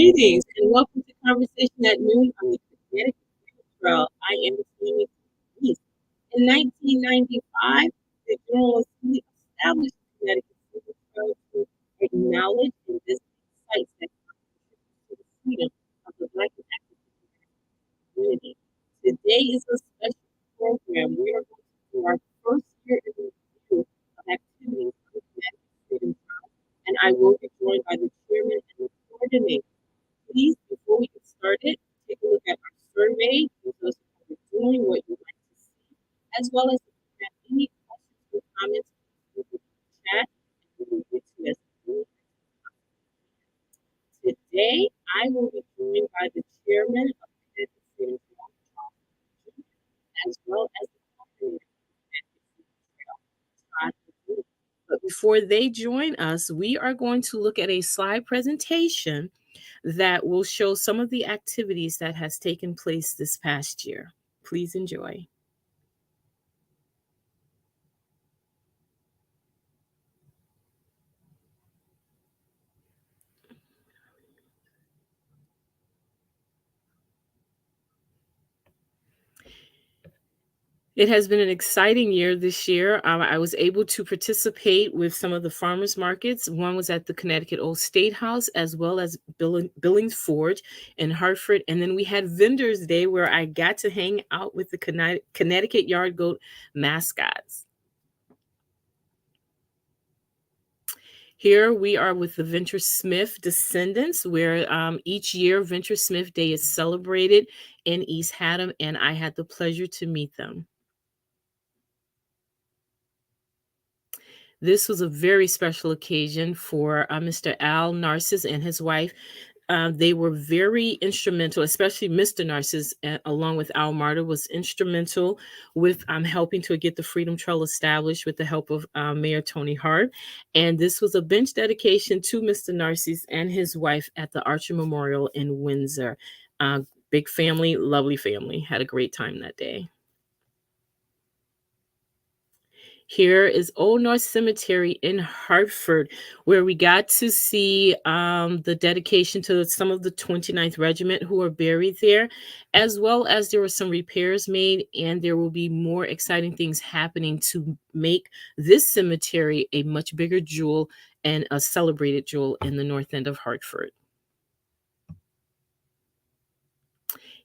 Greetings and welcome to Conversation at Noon on the Connecticut Freedom Trail. I am Tammy. In 1995, the General Assembly established the Connecticut Freedom Trail to acknowledge and cite that contributions to the freedom of the Black and African community. Today is a special program. We are going to do our first year in review of activities on the Connecticut Freedom Trail, and I will be joined by the chairman and the coordinator. Please, before we get started, take a look at our survey, those of how we're doing, what you'd like to see, as well as if you have any questions or comments, please put it in the chat and we will get to as many as possible. Today, I will be joined by the chairman of the Connecticut Freedom Trail, as well as the coordinator of the Connecticut Freedom Trail, Todd. But before they join us, we are going to look at a slide presentation that will show some of the activities that has taken place this past year. Please enjoy. It has been an exciting year this year. I was able to participate with some of the farmers markets. One was at the Connecticut Old State House, as well as Billings Forge in Hartford. And then we had Vendors Day, where I got to hang out with the Connecticut Yard Goat mascots. Here we are with the Venture Smith descendants, where each year Venture Smith Day is celebrated in East Haddam, and I had the pleasure to meet them. This was a very special occasion for Mr. Al Narcissus and his wife. They were very instrumental, especially Mr. Narcissus, along with Al Marta, was instrumental with helping to get the Freedom Trail established with the help of Mayor Tony Hart. And this was a bench dedication to Mr. Narcissus and his wife at the Archer Memorial in Windsor. Big family, lovely family. Had a great time that day. Here is Old North Cemetery in Hartford, where we got to see the dedication to some of the 29th Regiment who are buried there, as well as there were some repairs made, and there will be more exciting things happening to make this cemetery a much bigger jewel and a celebrated jewel in the north end of Hartford.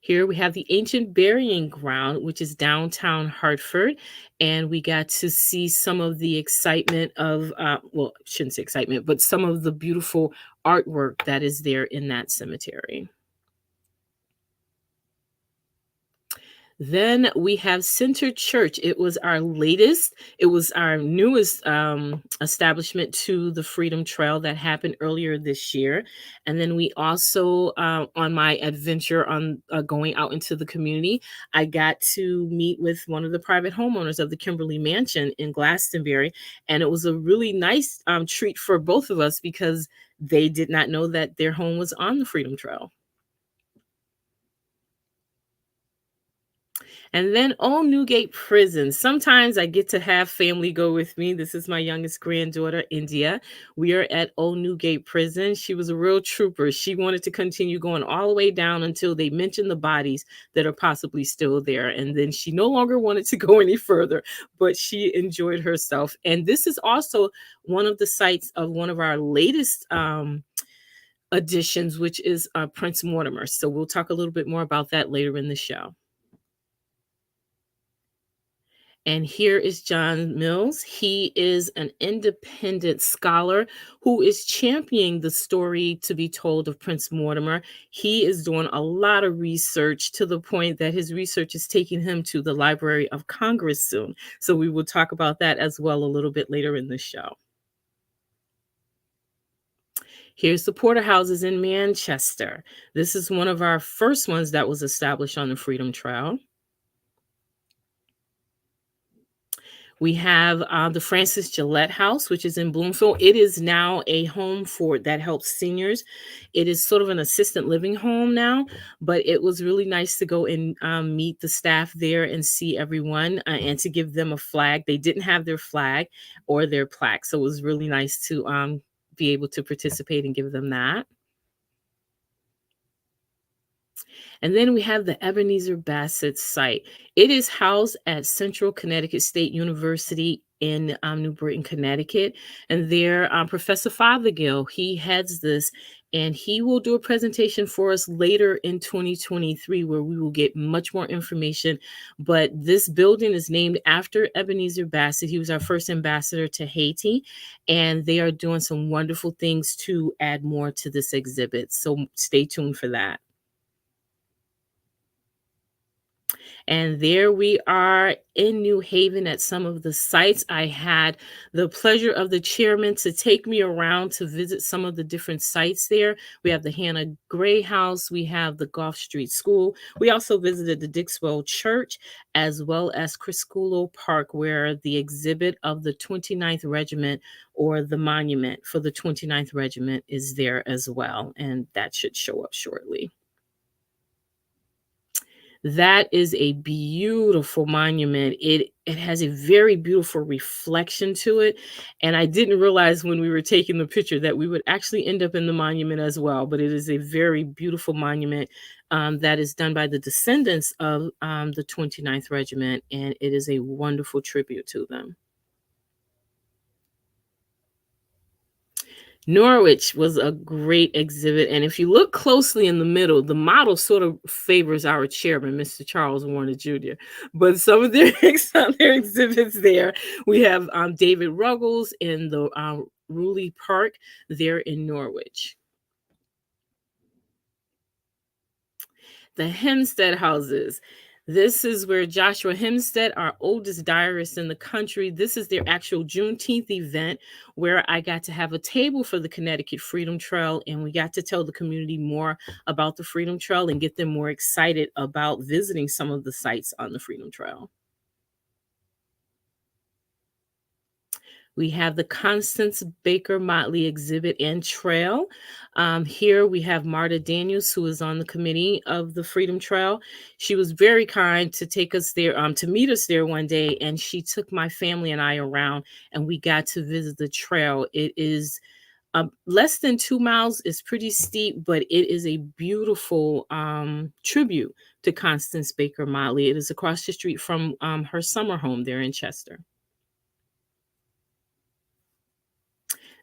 Here we have the Ancient Burying Ground, which is downtown Hartford. And we got to see some of the excitement of, well, I shouldn't say excitement, but some of the beautiful artwork that is there in that cemetery. Then we have Center Church. It was our newest establishment to the Freedom Trail that happened earlier this year. And then we also, on my adventure on going out into the community, I got to meet with one of the private homeowners of the Kimberly Mansion in Glastonbury. And it was a really nice treat for both of us because they did not know that their home was on the Freedom Trail. And then Old Newgate Prison. Sometimes I get to have family go with me. This is my youngest granddaughter, India. We are at Old Newgate Prison. She was a real trooper. She wanted to continue going all the way down until they mentioned the bodies that are possibly still there. And then she no longer wanted to go any further, but she enjoyed herself. And this is also one of the sites of one of our latest additions, which is Prince Mortimer. So we'll talk a little bit more about that later in the show. And here is John Mills. He is an independent scholar who is championing the story to be told of Prince Mortimer. He is doing a lot of research to the point that his research is taking him to the Library of Congress soon. So we will talk about that as well a little bit later in the show. Here's the Porterhouses in Manchester. This is one of our first ones that was established on the Freedom Trail. We have the Francis Gillette House, which is in Bloomfield. It is now a home that helps seniors. It is sort of an assistant living home now, but it was really nice to go and meet the staff there and see everyone and to give them a flag. They didn't have their flag or their plaque, so it was really nice to be able to participate and give them that. And then we have the Ebenezer Bassett site. It is housed at Central Connecticut State University in New Britain, Connecticut. And there, Professor Fothergill, he heads this, and he will do a presentation for us later in 2023 where we will get much more information. But this building is named after Ebenezer Bassett. He was our first ambassador to Haiti, and they are doing some wonderful things to add more to this exhibit. So stay tuned for that. And there we are in New Haven at some of the sites. I had the pleasure of the chairman to take me around to visit some of the different sites there. We have the Hannah Gray House, we have the Gulf Street School. We also visited the Dixwell Church, as well as Crisculo Park, where the exhibit of the 29th Regiment, or the monument for the 29th Regiment, is there as well. And that should show up shortly. That is a beautiful monument. It has a very beautiful reflection to it. And I didn't realize when we were taking the picture that we would actually end up in the monument as well. But it is a very beautiful monument that is done by the descendants of the 29th Regiment. And it is a wonderful tribute to them. Norwich was a great exhibit. And if you look closely in the middle, the model sort of favors our chairman, Mr. Charles Warner Jr. But some of their other exhibits there, we have David Ruggles in the Ruley Park there in Norwich. The Hempstead houses. This is where Joshua Hempstead, our oldest diarist in the country, this is their actual Juneteenth event where I got to have a table for the Connecticut Freedom Trail, and we got to tell the community more about the Freedom Trail and get them more excited about visiting some of the sites on the Freedom Trail. We have the Constance Baker Motley exhibit and trail. Here we have Marta Daniels, who is on the committee of the Freedom Trail. She was very kind to take us there, to meet us there one day, and she took my family and I around, and we got to visit the trail. It is less than 2 miles. It's pretty steep, but it is a beautiful tribute to Constance Baker Motley. It is across the street from her summer home there in Chester.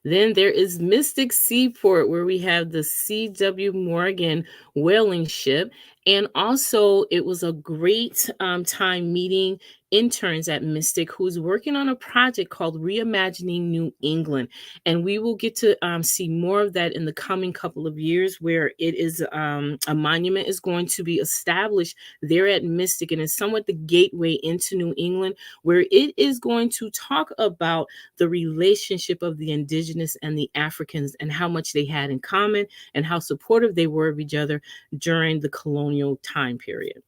Then there is Mystic Seaport, where we have the C.W. Morgan whaling ship. And also, it was a great time meeting interns at Mystic who's working on a project called Reimagining New England. And we will get to see more of that in the coming couple of years, where it is a monument is going to be established there at Mystic, and it's somewhat the gateway into New England, where it is going to talk about the relationship of the indigenous and the Africans and how much they had in common and how supportive they were of each other during the colonial time period.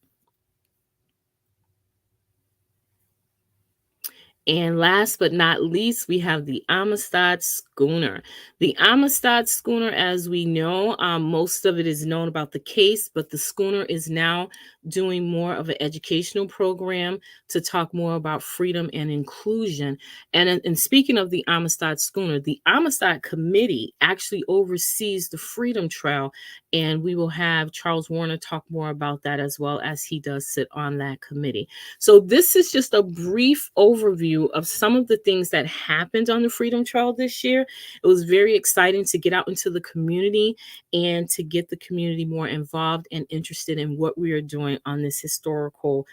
And last but not least, we have the Amistad schooner. The Amistad schooner, as we know, most of it is known about the case, but the schooner is now doing more of an educational program to talk more about freedom and inclusion. And speaking of the Amistad schooner, the Amistad committee actually oversees the Freedom Trail, and we will have Charles Warner talk more about that, as well as he does sit on that committee. So this is just a brief overview of some of the things that happened on the Freedom Trail this year. It was very exciting to get out into the community and to get the community more involved and interested in what we are doing on this historical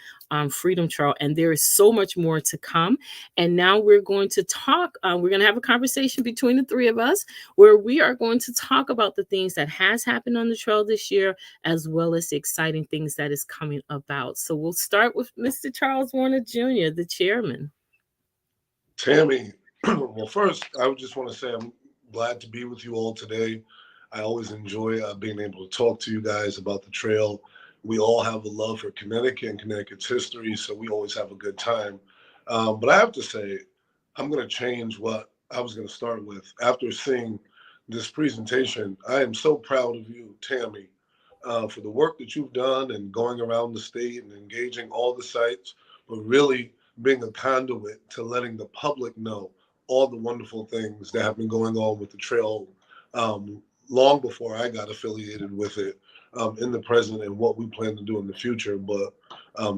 Freedom Trail. And there is so much more to come. And now we're going to talk, we're going to have a conversation between the three of us where we are going to talk about the things that has happened on the trail this year, as well as the exciting things that is coming about. So we'll start with Mr. Charles Warner Jr., the chairman. Tammy, well, first, I would just want to say I'm glad to be with you all today. I always enjoy being able to talk to you guys about the trail. We all have a love for Connecticut and Connecticut's history, so we always have a good time. But I have to say, I'm going to change what I was going to start with. After seeing this presentation, I am so proud of you, Tammy, for the work that you've done and going around the state and engaging all the sites, but really being a conduit to letting the public know all the wonderful things that have been going on with the trail long before I got affiliated with it. in the present and what we plan to do in the future. But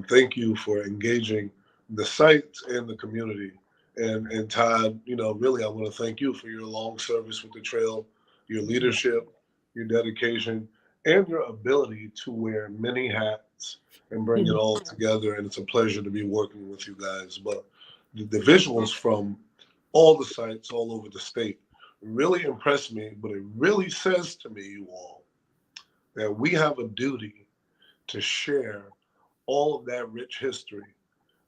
thank you for engaging the sites and the community. And Todd, really, I want to thank you for your long service with the trail, your leadership, your dedication, and your ability to wear many hats and bring it all together. And it's a pleasure to be working with you guys. But the visuals from all the sites all over the state really impressed me, but it really says to me, you all, that we have a duty to share all of that rich history,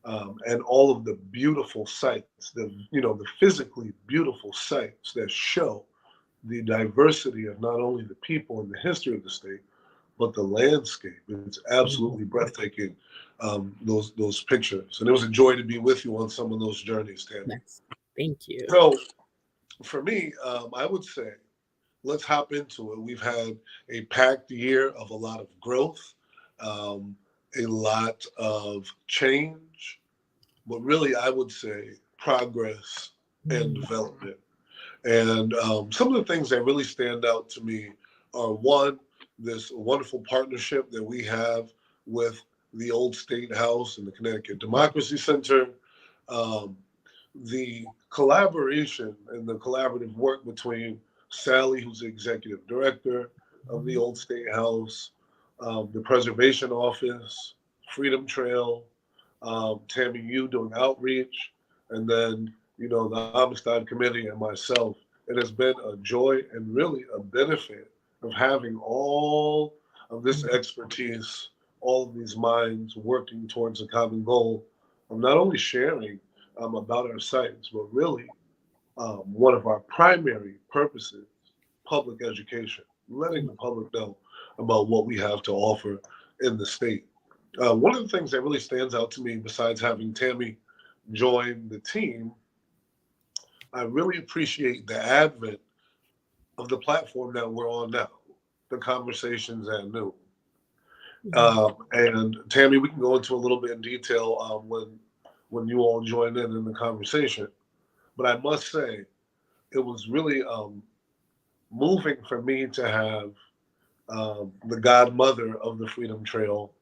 and all of the beautiful sites, the physically beautiful sites that show the diversity of not only the people and the history of the state, but the landscape. It's absolutely breathtaking, those pictures. And it was a joy to be with you on some of those journeys, Tammy. Yes. Thank you. So for me, I would say, let's hop into it. We've had a packed year of a lot of growth, a lot of change, but really, I would say progress and development. And some of the things that really stand out to me are, one, this wonderful partnership that we have with the Old State House and the Connecticut Democracy Center, the collaboration and the collaborative work between Sally, who's the executive director of the Old State House, the Preservation Office, Freedom Trail, Tammy, you doing outreach, and then, the Amistad Committee and myself. It has been a joy and really a benefit of having all of this expertise, all of these minds working towards a common goal of not only sharing about our sites, but really one of our primary purposes, public education, letting the public know about what we have to offer in the state. One of the things that really stands out to me, besides having Tammy join the team, I really appreciate the advent of the platform that we're on now, the Conversations at Noon. And Tammy, we can go into a little bit in detail when you all join in the conversation. But I must say, it was really moving for me to have the godmother of the Freedom Trail,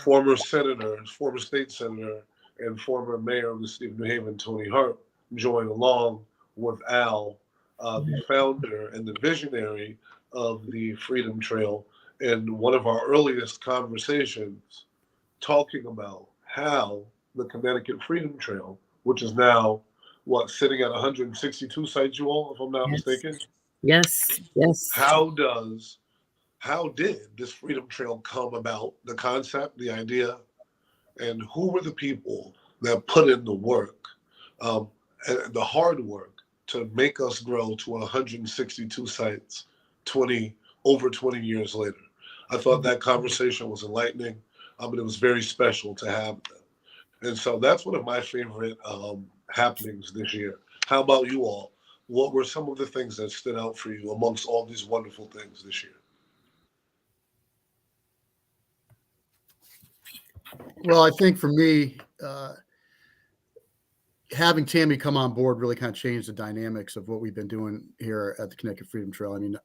former state senator, and former mayor of the city of New Haven, Tony Hart, join along with Al, the founder and the visionary of the Freedom Trail, in one of our earliest conversations, talking about how the Connecticut Freedom Trail, which is now, sitting at 162 sites, you all, if I'm not mistaken? Yes. How did this Freedom Trail come about, the concept, the idea, and who were the people that put in the work, and the hard work to make us grow to 162 sites over 20 years later? I thought that conversation was enlightening, and it was very special to have them. And so that's one of my favorite happenings this year. How about you all? What were some of the things that stood out for you amongst all these wonderful things this year? Well, I think for me, having Tammy come on board really kind of changed the dynamics of what we've been doing here at the Connecticut Freedom Trail. I mean,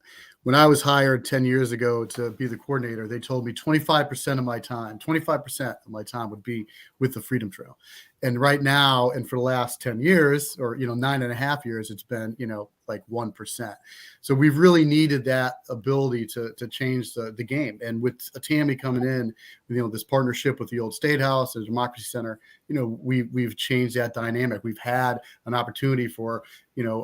when I was hired 10 years ago to be the coordinator, they told me 25% of my time would be with the Freedom Trail. And right now, and for the last 10 years, or 9.5 years, it's been, like 1%. So we've really needed that ability to change the game. And with Tammy coming in, this partnership with the Old State House and the Democracy Center, we've changed that dynamic. We've had an opportunity for,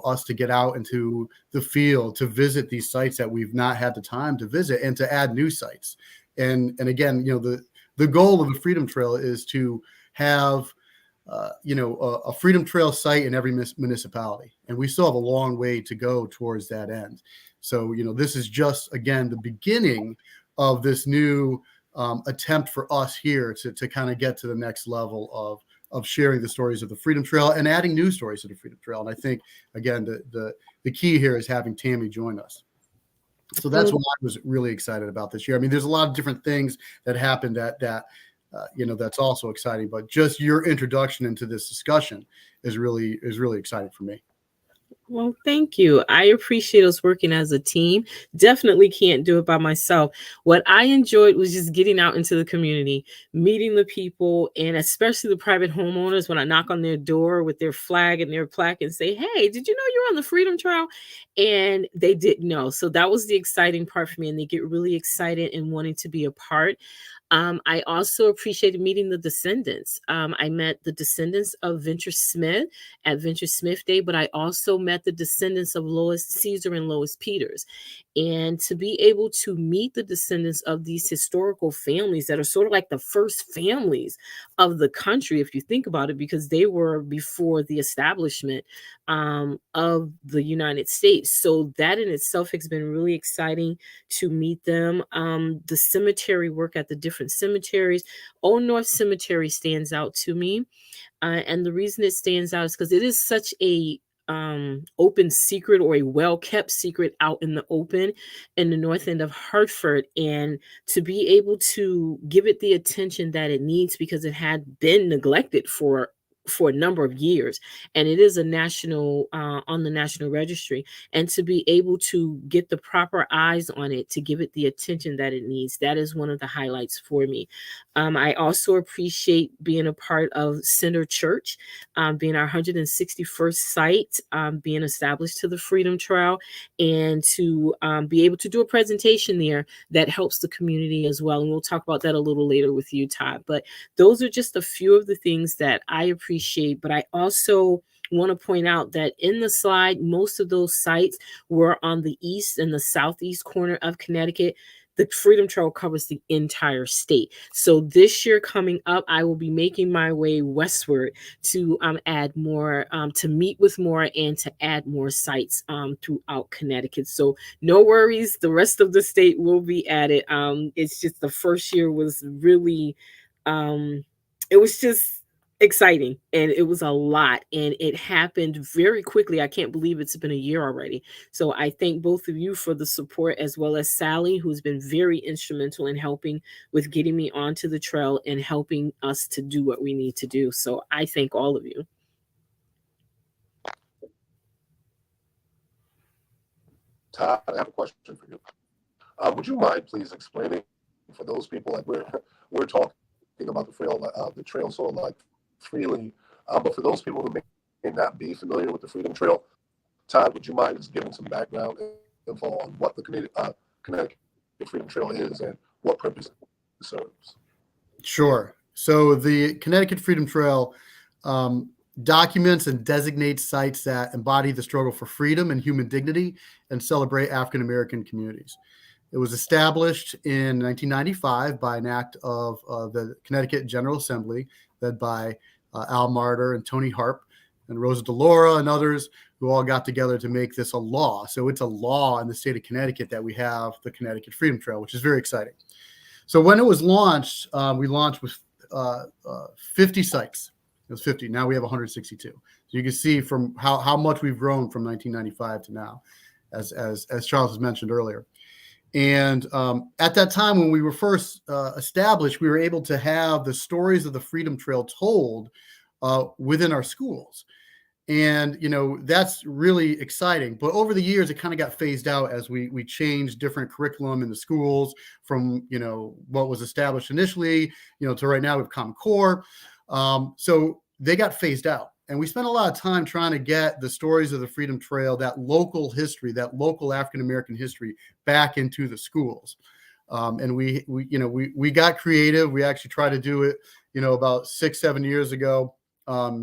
us to get out into the field, to visit these sites that we've not had the time to visit, and to add new sites. And again, the goal of the Freedom Trail is to have a Freedom Trail site in every municipality. And we still have a long way to go towards that end. So, this is just, again, the beginning of this new attempt for us here to kind of get to the next level of sharing the stories of the Freedom Trail and adding new stories to the Freedom Trail. And I think, again, the key here is having Tammy join us. So that's what I was really excited about this year. I mean, there's a lot of different things that happened that that's also exciting, but just your introduction into this discussion is really exciting for me. Well, thank you. I appreciate us working as a team. Definitely can't do it by myself. What I enjoyed was just getting out into the community, meeting the people, and especially the private homeowners when I knock on their door with their flag and their plaque and say, "Hey, did you know you're on the Freedom Trail?" And they didn't know. So that was the exciting part for me. And they get really excited and wanting to be a part. I also appreciated meeting the descendants. I met the descendants of Venture Smith at Venture Smith Day, but I also met the descendants of Lois Caesar and Lois Peters. And to be able to meet the descendants of these historical families that are sort of like the first families of the country, if you think about it, because they were before the establishment of the United States. So that in itself has been really exciting to meet them. The cemetery work at the different cemeteries. Old North Cemetery stands out to me. And the reason it stands out is because it is such a open secret, or a well-kept secret out in the open in the north end of Hartford. And to be able to give it the attention that it needs, because it had been neglected for a number of years, and it is a national on the national registry, and to be able to get the proper eyes on it to give it the attention that it needs, that is one of the highlights for me. I also appreciate being a part of Center Church, being our 161st site, being established to the Freedom Trail, and to be able to do a presentation there that helps the community as well. And we'll talk about that a little later with you, Todd. But those are just a few of the things that I appreciate. But I also want to point out that in the slide, most of those sites were on the east and the southeast corner of Connecticut. The Freedom Trail covers the entire state. So this year coming up, I will be making my way westward to add more, to meet with more, and to add more sites throughout Connecticut. So no worries, the rest of the state will be added. It's just the first year was really, it was just exciting, and it was a lot, and it happened very quickly. I can't believe it's been a year already. So I thank both of you for the support, as well as Sally, who's been very instrumental in helping with getting me onto the trail and helping us to do what we need to do. So I thank all of you. Todd, I have a question for you. Would you mind please explaining for those people, like we're talking about the trail so like freely, but for those people who may not be familiar with the Freedom Trail, Todd, would you mind just giving some background info on what the Connecticut Freedom Trail is and what purpose it serves? Sure. So the Connecticut Freedom Trail documents and designates sites that embody the struggle for freedom and human dignity and celebrate African American communities. It was established in 1995 by an act of the Connecticut General Assembly, led by Al Marder and Tony Harp and Rosa DeLaura and others, who all got together to make this a law. So it's a law in the state of Connecticut that we have the Connecticut Freedom Trail, which is very exciting. So when it was launched, we launched with 50 sites. It was 50. Now we have 162. So you can see from how much we've grown from 1995 to now, as Charles has mentioned earlier. And at that time, when we were first established, we were able to have the stories of the Freedom Trail told within our schools. And, that's really exciting. But over the years, it kind of got phased out as we changed different curriculum in the schools from, what was established initially, to right now with Common Core. So they got phased out. And we spent a lot of time trying to get the stories of the Freedom Trail, that local history, that local African-American history, back into the schools. And we got creative. We actually tried to do it, about 6-7 years ago,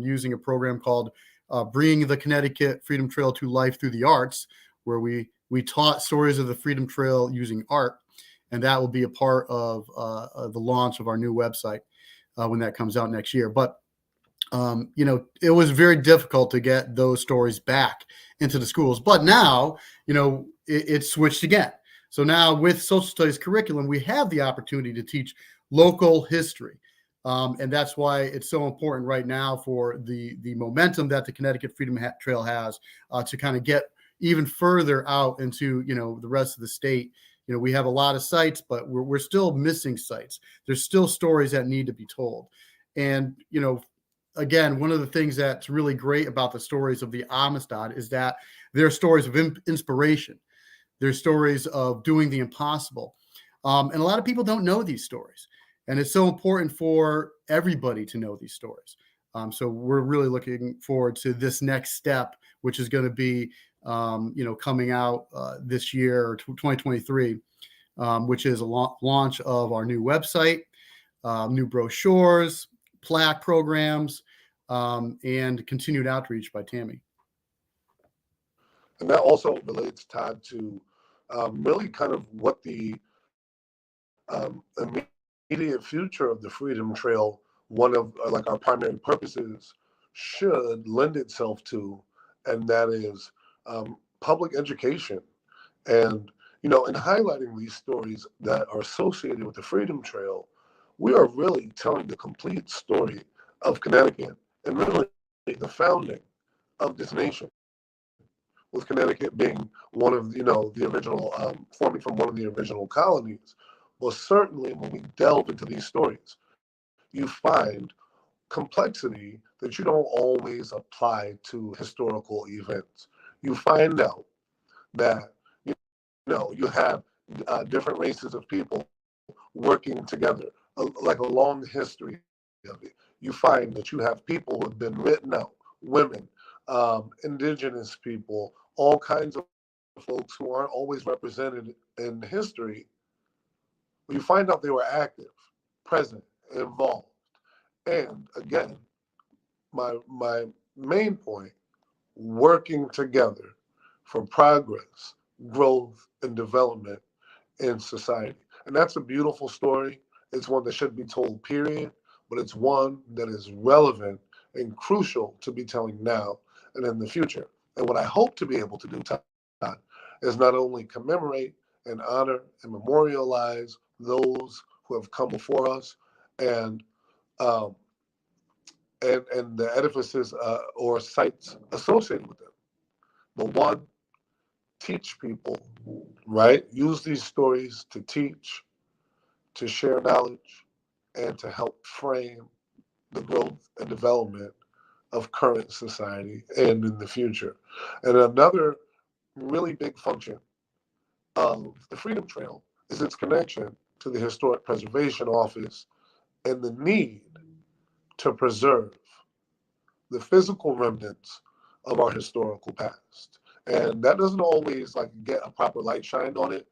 using a program called Bringing the Connecticut Freedom Trail to Life Through the Arts, where we taught stories of the Freedom Trail using art. And that will be a part of the launch of our new website when that comes out next year. But it was very difficult to get those stories back into the schools. But now, it switched again. So now with social studies curriculum, we have the opportunity to teach local history. And that's why it's so important right now for the momentum that the Connecticut Freedom Trail has to kind of get even further out into, the rest of the state. We have a lot of sites, but we're still missing sites. There's still stories that need to be told. And, again, one of the things that's really great about the stories of the Amistad is that they're stories of inspiration. They're stories of doing the impossible. And a lot of people don't know these stories. And it's so important for everybody to know these stories. So we're really looking forward to this next step, which is going to be, coming out this year, 2023, which is a launch of our new website, new brochures, plaque programs, and continued outreach by Tammy. And that also relates, Todd, to really kind of what the immediate future of the Freedom Trail, one of like our primary purposes, should lend itself to, and that is public education. And, in highlighting these stories that are associated with the Freedom Trail, we are really telling the complete story of Connecticut and really the founding of this nation, with Connecticut being one of, the original, forming from one of the original colonies. Well, certainly when we delve into these stories, you find complexity that you don't always apply to historical events. You find out that, you have different races of people working together, like a long history of it. You find that you have people who have been written out, women, indigenous people, all kinds of folks who aren't always represented in history. You find out they were active, present, involved. And again, my main point, working together for progress, growth, and development in society. And that's a beautiful story. It's one that should be told, period, but it's one that is relevant and crucial to be telling now and in the future. And what I hope to be able to do, Todd, is not only commemorate and honor and memorialize those who have come before us, and the edifices or sites associated with them, but one, teach people, right? Use these stories to teach, to share knowledge, and to help frame the growth and development of current society and in the future. And another really big function of the Freedom Trail is its connection to the Historic Preservation Office and the need to preserve the physical remnants of our historical past. And that doesn't always get a proper light shined on it.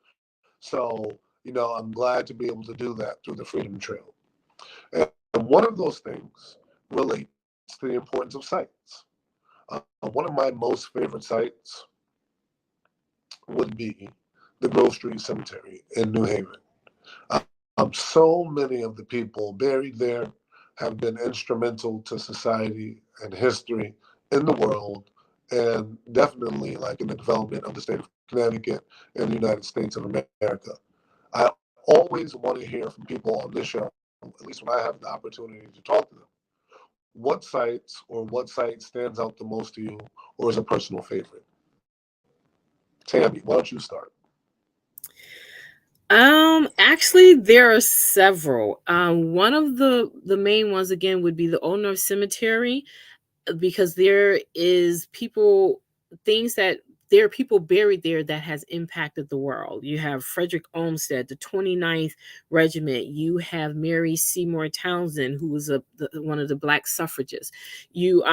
So, I'm glad to be able to do that through the Freedom Trail. And one of those things relates to the importance of sites. One of my most favorite sites would be the Grove Street Cemetery in New Haven. So many of the people buried there have been instrumental to society and history in the world, and definitely in the development of the state of Connecticut and the United States of America. I always want to hear from people on this show, at least when I have the opportunity to talk to them. What sites or what site stands out the most to you or is a personal favorite? Tammy, why don't you start? Actually, there are several. One of the main ones again would be the Old North Cemetery, because there are people buried there that has impacted the world. You have Frederick Olmsted, the 29th Regiment. You have Mary Seymour Townsend, who was one of the Black suffragists.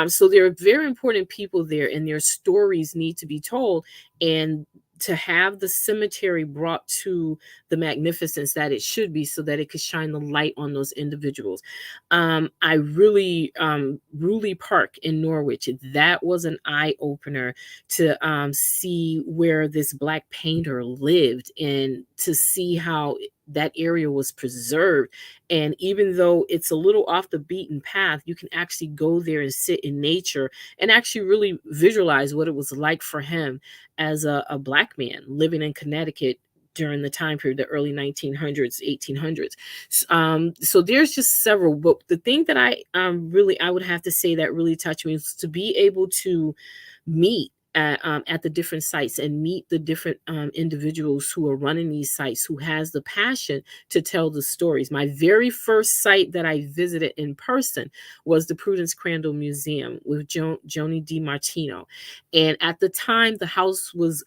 So there are very important people there, and their stories need to be told. And to have the cemetery brought to the magnificence that it should be, so that it could shine the light on those individuals. I really, Ruley Park in Norwich, that was an eye opener to see where this Black painter lived and to see how that area was preserved. And even though it's a little off the beaten path, you can actually go there and sit in nature and actually really visualize what it was like for him as a Black man living in Connecticut during the time period, the early 1900s, 1800s. So there's just several. But the thing that I would have to say that really touched me is to be able to meet at the different sites and meet the different individuals who are running these sites, who has the passion to tell the stories. My very first site that I visited in person was the Prudence Crandall Museum with Joni DiMartino. And at the time, the house was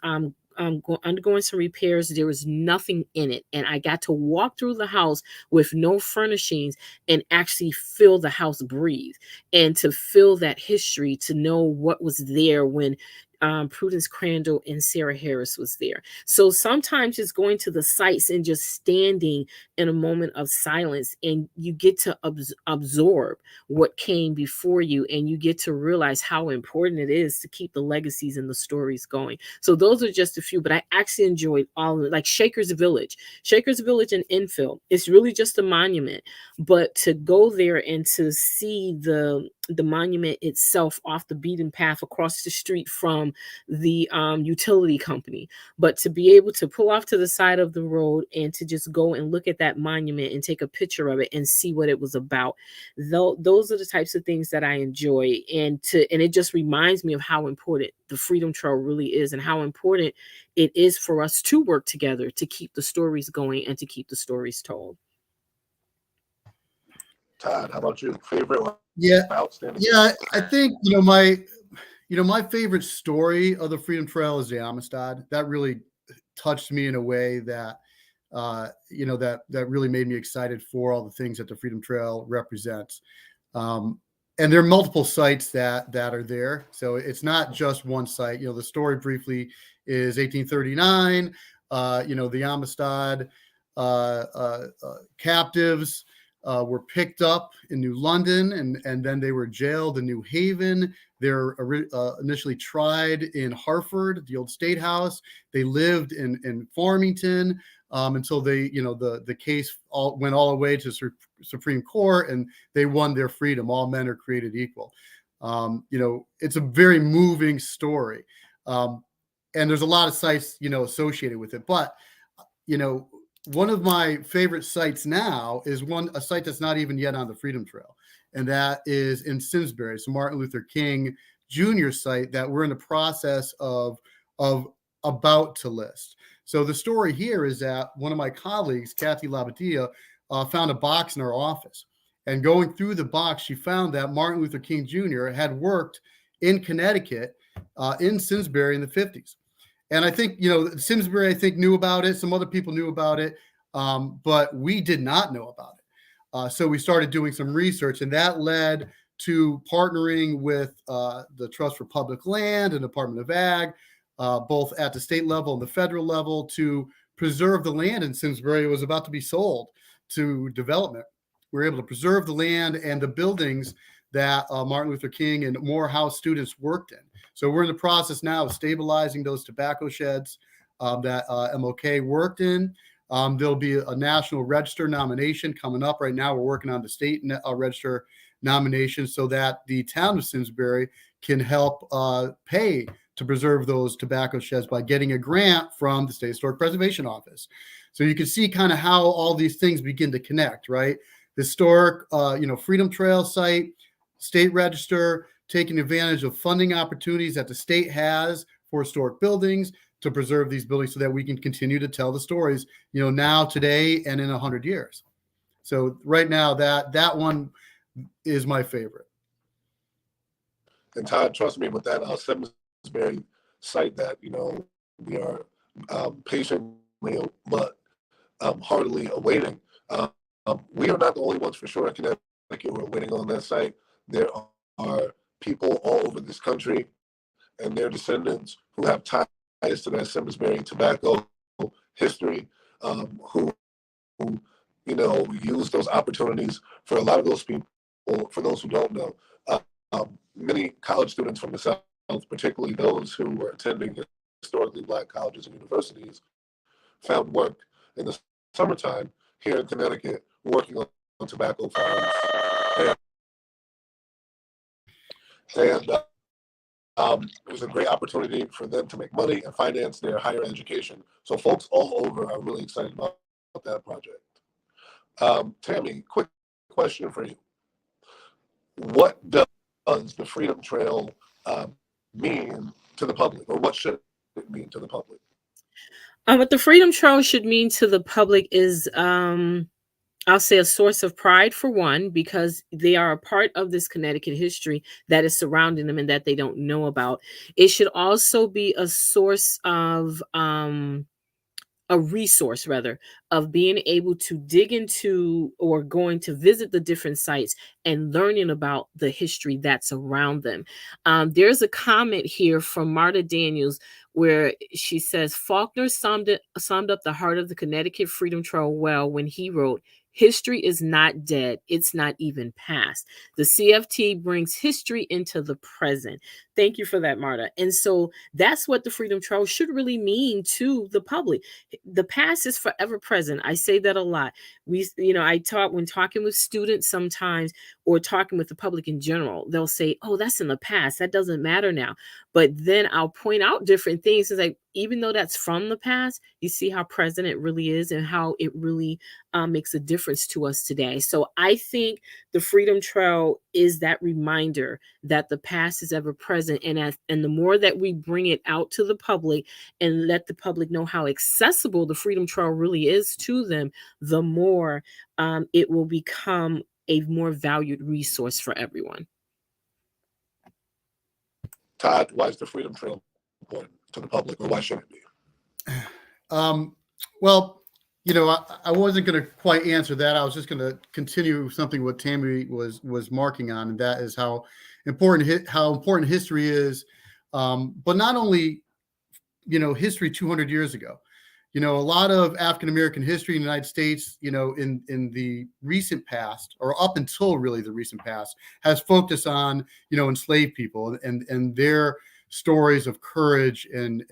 undergoing some repairs. There was nothing in it. And I got to walk through the house with no furnishings and actually feel the house breathe, and to feel that history, to know what was there when Prudence Crandall and Sarah Harris was there. So sometimes it's going to the sites and just standing in a moment of silence, and you get to absorb what came before you, and you get to realize how important it is to keep the legacies and the stories going. So those are just a few, but I actually enjoyed all of it. Like Shakers Village in Enfield. It's really just a monument, but to go there and to see the monument itself off the beaten path across the street from the utility company, but to be able to pull off to the side of the road and to just go and look at that monument and take a picture of it and see what it was about. Those are the types of things that I enjoy, and it just reminds me of how important the Freedom Trail really is, and how important it is for us to work together to keep the stories going and to keep the stories told. Todd, how about you? Favorite one? Yeah, Outstanding. yeah. I think my favorite story of the Freedom Trail is the Amistad. That really touched me in a way that that really made me excited for all the things that the Freedom Trail represents. And there are multiple sites that are there, so it's not just one site. The story briefly is 1839. The Amistad captives were picked up in New London, and then they were jailed in New Haven. They're initially tried in Hartford, the old State House. They lived in Farmington until the case went all the way to Supreme Court, and they won their freedom. All men are created equal. It's a very moving story, and there's a lot of sites associated with it. But one of my favorite sites now is a site that's not even yet on the Freedom Trail, and that is in Simsbury. It's a Martin Luther King Jr. site that we're in the process of about to list. So the story here is that one of my colleagues, Kathy Labadia, found a box in our office, and going through the box, she found that Martin Luther King Jr. had worked in Connecticut, in Simsbury in the 50s. And I think, Simsbury, knew about it. Some other people knew about it, but we did not know about it. So we started doing some research, and that led to partnering with the Trust for Public Land and Department of Ag, both at the state level and the federal level, to preserve the land in Simsbury. It was about to be sold to development. We were able to preserve the land and the buildings that Martin Luther King and Morehouse students worked in. So we're in the process now of stabilizing those tobacco sheds that MLK worked in. There'll be a National Register nomination coming up. Right now, we're working on the state register nomination so that the town of Simsbury can help pay to preserve those tobacco sheds by getting a grant from the State Historic Preservation Office. So you can see kind of how all these things begin to connect, right? The historic, Freedom Trail site, state register, taking advantage of funding opportunities that the state has for historic buildings to preserve these buildings so that we can continue to tell the stories, now, today, and in 100 years. So right now, that one is my favorite. And Todd, trust me, with that Simsbury site that, we are patiently but heartily awaiting. We are not the only ones for sure at Connecticut who are waiting on that site. There are people all over this country and their descendants who have ties to that Simsbury tobacco history, who use those opportunities. For a lot of those people, for those who don't know, many college students from the South, particularly those who were attending historically Black colleges and universities, found work in the summertime here in Connecticut working on tobacco farms. And it was a great opportunity for them to make money and finance their higher education. So folks all over are really excited about that project. Tammy, quick question for you. What does the Freedom Trail mean to the public, or what should it mean to the public? What the Freedom Trail should mean to the public is, I'll say, a source of pride for one, because they are a part of this Connecticut history that is surrounding them and that they don't know about. It should also be a source of, a resource rather, of being able to dig into or going to visit the different sites and learning about the history that's around them. There's a comment here from Marta Daniels where she says Faulkner summed up the heart of the Connecticut Freedom Trail well when he wrote, "History is not dead. It's not even past. The CFT brings history into the present." Thank you for that, Marta. And so that's what the Freedom Trail should really mean to the public. The past is forever present. I say that a lot. I talk when talking with students sometimes, or talking with the public in general, they'll say, "Oh, that's in the past. That doesn't matter now." But then I'll point out different things. It's like, even though that's from the past, you see how present it really is and how it really makes a difference to us today. So I think the Freedom Trail is that reminder that the past is ever present. And the more that we bring it out to the public and let the public know how accessible the Freedom Trail really is to them, the more it will become a more valued resource for everyone. Todd, why is the Freedom Trail important to the public, or why should it be? Well, I wasn't going to quite answer that. I was just going to continue something what Tammy was marking on, and that is how important history is. But not only, history 200 years ago. A lot of African American history in the United States, in the recent past, or up until really the recent past, has focused on, enslaved people and their stories of courage and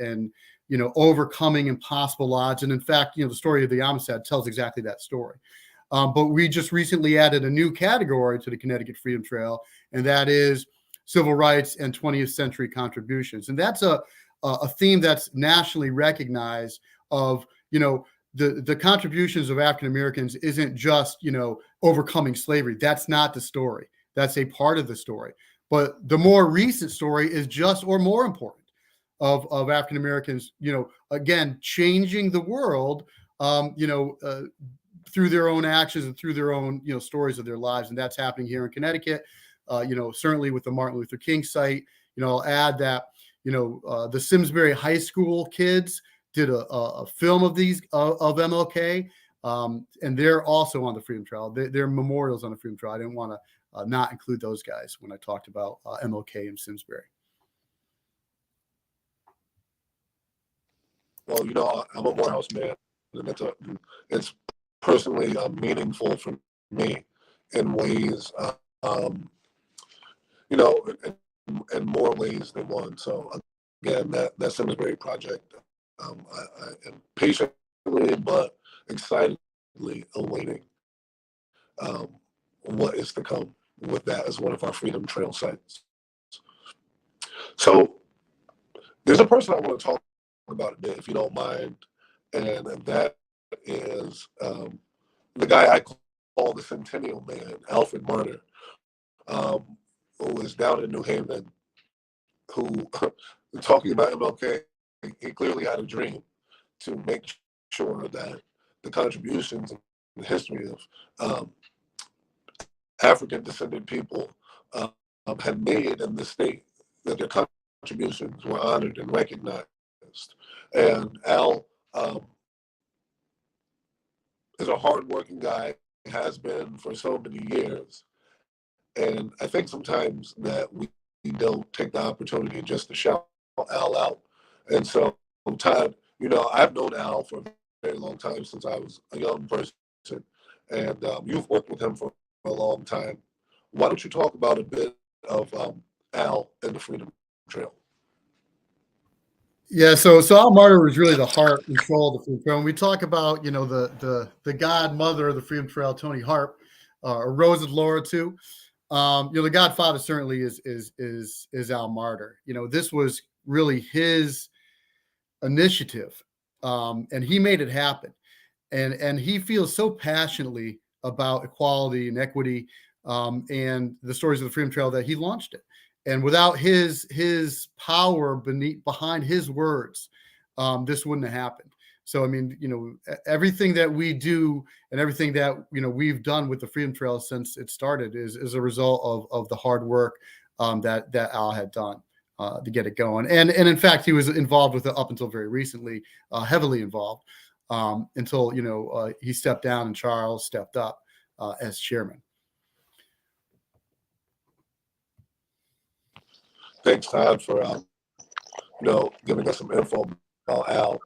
overcoming impossible odds. And in fact, the story of the Amistad tells exactly that story. But we just recently added a new category to the Connecticut Freedom Trail, and that is civil rights and 20th century contributions. And that's a theme that's nationally recognized of, the contributions of African Americans isn't just, overcoming slavery. That's not the story. That's a part of the story. But the more recent story is just or more important of African Americans, again, changing the world, through their own actions and through their own, stories of their lives. And that's happening here in Connecticut, certainly with the Martin Luther King site. I'll add that, the Simsbury High School kids did a film of of MLK, and they're also on the Freedom Trail. They're memorials on the Freedom Trail. I didn't want to not include those guys when I talked about MLK and Simsbury. Well, I'm a Morehouse man, and it's personally meaningful for me in ways, in more ways than one. So again, that Simsbury project, I am patiently but excitedly awaiting what is to come with that as one of our Freedom Trail sites. So there's a person I want to talk about a bit, if you don't mind, and that is the guy I call the Centennial Man, Alfred Martyr, who is down in New Haven, who, talking about MLK, he clearly had a dream to make sure that the contributions and the history of African descendant people had made in the state, that their contributions were honored and recognized. And Al is a hardworking guy, has been for so many years. And I think sometimes that we don't take the opportunity just to shout Al out. And so, Todd, I've known Al for a very long time, since I was a young person, and you've worked with him for a long time. Why don't you talk about a bit of Al and the Freedom Trail? Yeah, so Al Martyr was really the heart and soul of the Freedom Trail. When we talk about, the godmother of the Freedom Trail, Tony Hart, or Rose of Laura too. The godfather certainly is Al Martyr. This was really his initiative, and he made it happen. And he feels so passionately about equality and equity, and the stories of the Freedom Trail, that he launched it. And without his power behind his words, this wouldn't have happened. So, I mean, everything that we do and everything that, we've done with the Freedom Trail since it started is a result of the hard work that Al had done to get it going. And in fact, he was involved with it up until very recently, heavily involved, until, he stepped down and Charles stepped up as chairman. Thanks, Todd, for giving us some info about Al.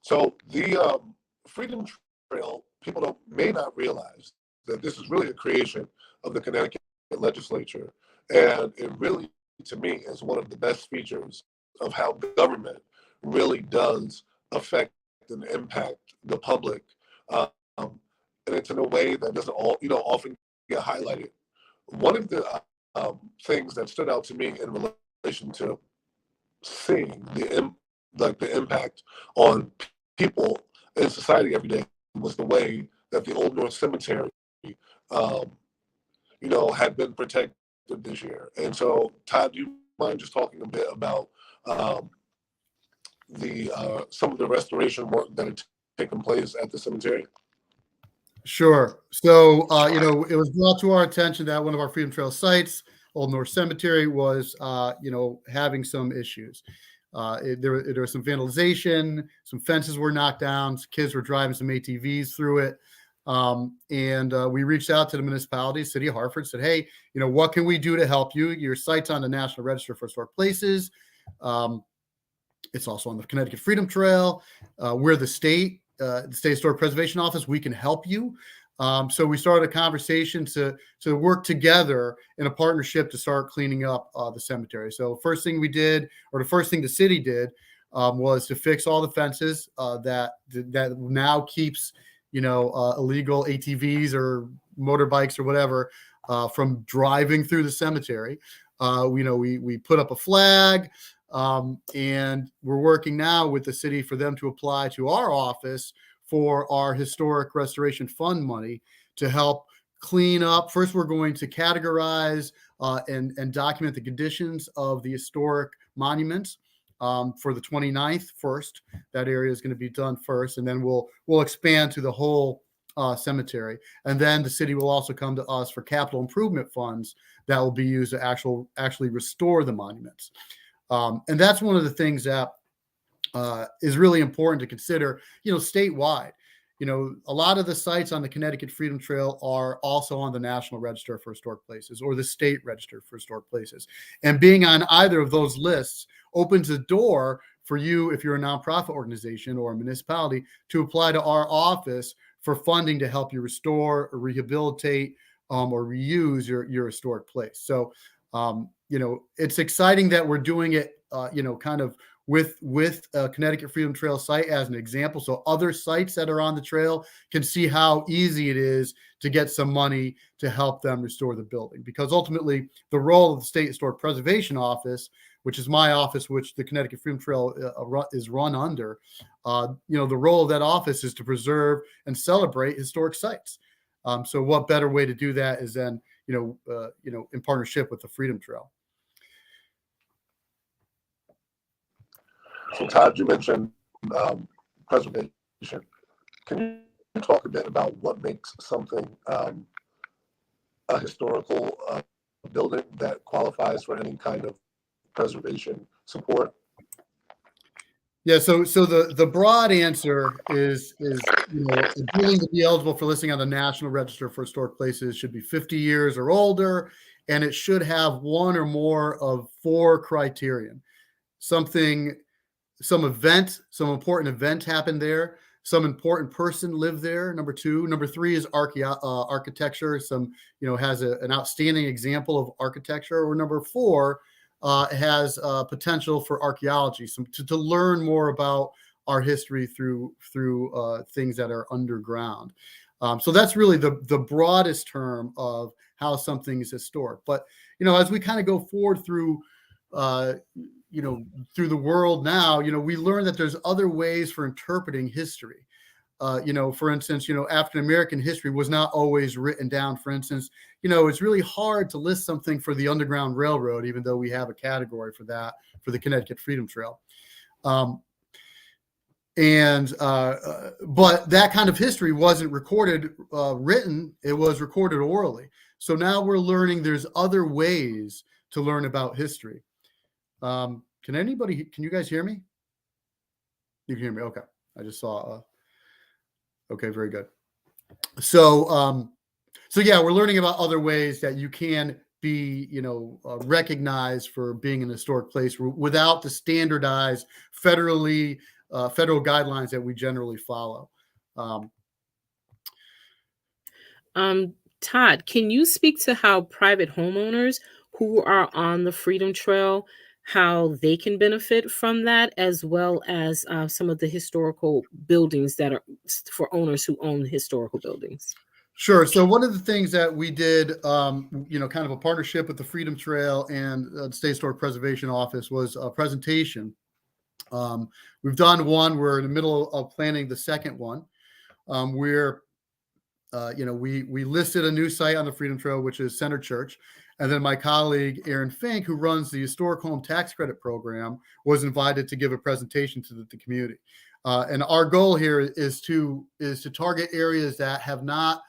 So the Freedom Trail, people may not realize that this is really a creation of the Connecticut legislature, and it really, to me, is one of the best features of how government really does affect and impact the public, and it's in a way that doesn't often get highlighted. One of the things that stood out to me in relation to seeing the impact on people in society every day was the way that the Old North Cemetery, had been protected this year. And so, Todd, do you mind just talking a bit about some of the restoration work that had taken place at the cemetery? Sure. So, it was brought to our attention that one of our Freedom Trail sites, Old North Cemetery, was, having some issues. There was some vandalization, some fences were knocked down, some kids were driving some ATVs through it. And we reached out to the municipality, City of Hartford, said, hey, what can we do to help you? Your site's on the National Register for Historic Places. It's also on the Connecticut Freedom Trail. We're the state Historic Preservation Office. We can help you. So we started a conversation to work together in a partnership to start cleaning up the cemetery. So first thing we did, or the first thing the city did, was to fix all the fences that now keeps illegal ATVs or motorbikes or whatever from driving through the cemetery. We put up a flag, and we're working now with the city for them to apply to our office for our historic restoration fund money to help clean up. First, we're going to categorize and document the conditions of the historic monuments for the 29th first. That area is going to be done first, and then we'll expand to the whole cemetery. And then the city will also come to us for capital improvement funds that will be used to actually restore the monuments. And that's one of the things that is really important to consider, statewide. A lot of the sites on the Connecticut Freedom Trail are also on the National Register for Historic Places or the State Register for Historic Places. And being on either of those lists opens a door for you, if you're a nonprofit organization or a municipality, to apply to our office for funding to help you restore or rehabilitate or reuse your historic place. So, it's exciting that we're doing it, kind of with Connecticut Freedom Trail site as an example. So other sites that are on the trail can see how easy it is to get some money to help them restore the building. Because ultimately the role of the State Historic Preservation Office, which is my office, which the Connecticut Freedom Trail is run under, the role of that office is to preserve and celebrate historic sites. So what better way to do that is then, in partnership with the Freedom Trail. So, Todd, you mentioned preservation. Can you talk a bit about what makes something a historical building that qualifies for any kind of preservation support? Yeah, so the broad answer is a building to be eligible for listing on the National Register for Historic Places should be 50 years or older, and it should have one or more of four criterion. Some important event happened there. Some important person lived there. Number two. Number three is architecture. Has an outstanding example of architecture. Or number four, has potential for archaeology. To learn more about our history through things that are underground. So that's really the broadest term of how something is historic. But as we kind of go forward through the world now, we learn that there's other ways for interpreting history. for instance, African American history was not always written down. For instance, it's really hard to list something for the Underground Railroad, even though we have a category for that for the Connecticut Freedom Trail. But that kind of history wasn't recorded, written. It was recorded orally. So now we're learning there's other ways to learn about history. Can you guys hear me? You can hear me. Okay. I just saw, okay, very good. So yeah, we're learning about other ways that you can be, recognized for being an historic place without the standardized federal guidelines that we generally follow. Todd, can you speak to how private homeowners who are on the Freedom Trail, how they can benefit from that, as well as some of the historical buildings that are for owners who own historical buildings? Sure. So one of the things that we did, kind of a partnership with the Freedom Trail and the State Historic Preservation Office, was a presentation. We've done one. We're in the middle of planning the second one, where we listed a new site on the Freedom Trail, which is Center Church. And then my colleague, Aaron Fink, who runs the Historic Home Tax Credit Program, was invited to give a presentation to the community. And our goal here is to target areas that have not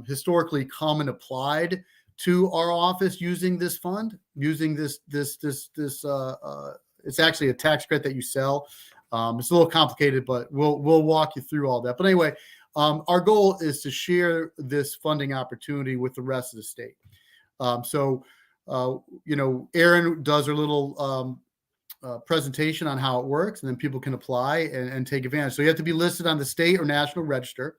historically come and applied to our office using this fund, using this it's actually a tax credit that you sell. It's a little complicated, but we'll walk you through all that. But anyway, our goal is to share this funding opportunity with the rest of the state. Erin does her little presentation on how it works, and then people can apply and take advantage. So you have to be listed on the state or national register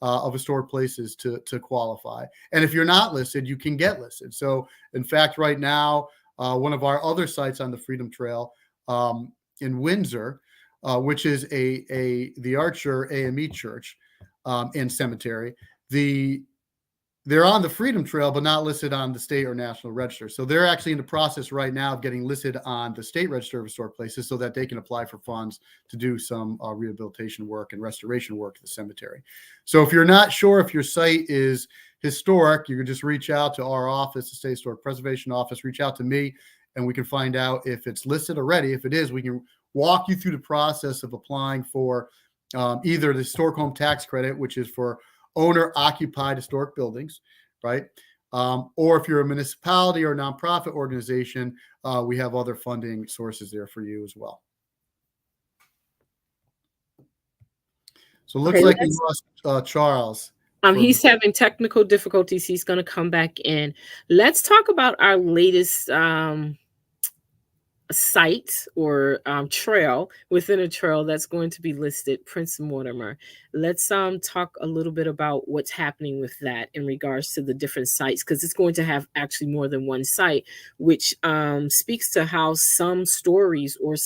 of historic places to qualify. And if you're not listed, you can get listed. So in fact, right now, one of our other sites on the Freedom Trail in Windsor, which is the Archer AME Church and Cemetery, they're on the Freedom Trail, but not listed on the state or national register. So they're actually in the process right now of getting listed on the state register of historic places so that they can apply for funds to do some rehabilitation work and restoration work at the cemetery. So if you're not sure if your site is historic, you can just reach out to our office, the State Historic Preservation Office, reach out to me, and we can find out if it's listed already. If it is, we can walk you through the process of applying for either the Historic Home Tax Credit, which is for owner-occupied historic buildings, right? Or if you're a municipality or a nonprofit organization, we have other funding sources there for you as well. So it looks like we lost Charles. He's having technical difficulties. He's going to come back in. Let's talk about our latest site or trail within a trail that's going to be listed, Prince Mortimer. Let's talk a little bit about what's happening with that in regards to the different sites, because it's going to have actually more than one site, which speaks to how some stories will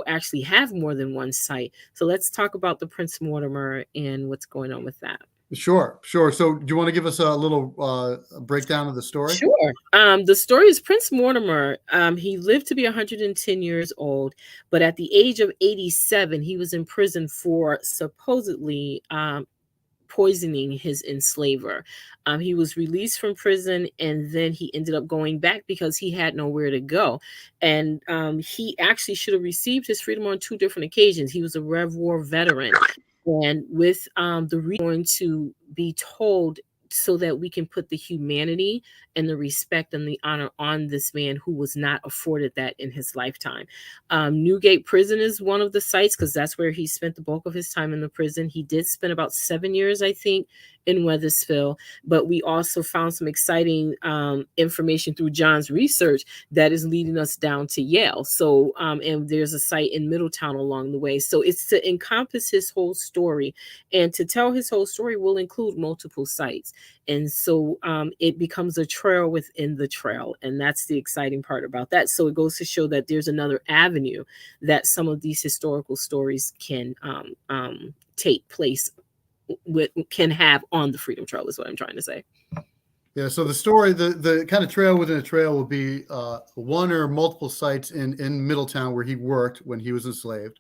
actually have more than one site. So let's talk about the Prince Mortimer and what's going on with that. Sure. So do you want to give us a little breakdown of the story? Sure. The story is Prince Mortimer. He lived to be 110 years old, but at the age of 87, he was in prison for supposedly poisoning his enslaver. He was released from prison, and then he ended up going back because he had nowhere to go. And he actually should have received his freedom on 2 different occasions. He was a Rev War veteran. And with the going to be told so that we can put the humanity and the respect and the honor on this man who was not afforded that in his lifetime. Newgate Prison is one of the sites because that's where he spent the bulk of his time in the prison. He did spend about 7 years, I think, in Weathersfield, but we also found some exciting information through John's research that is leading us down to Yale. So, and there's a site in Middletown along the way. So it's to encompass his whole story, and to tell his whole story will include multiple sites. And so it becomes a trail within the trail. And that's the exciting part about that. So it goes to show that there's another avenue that some of these historical stories can take place can have on the Freedom Trail is what I'm trying to say. Yeah, so the story, the kind of trail within a trail will be one or multiple sites in Middletown where he worked when he was enslaved.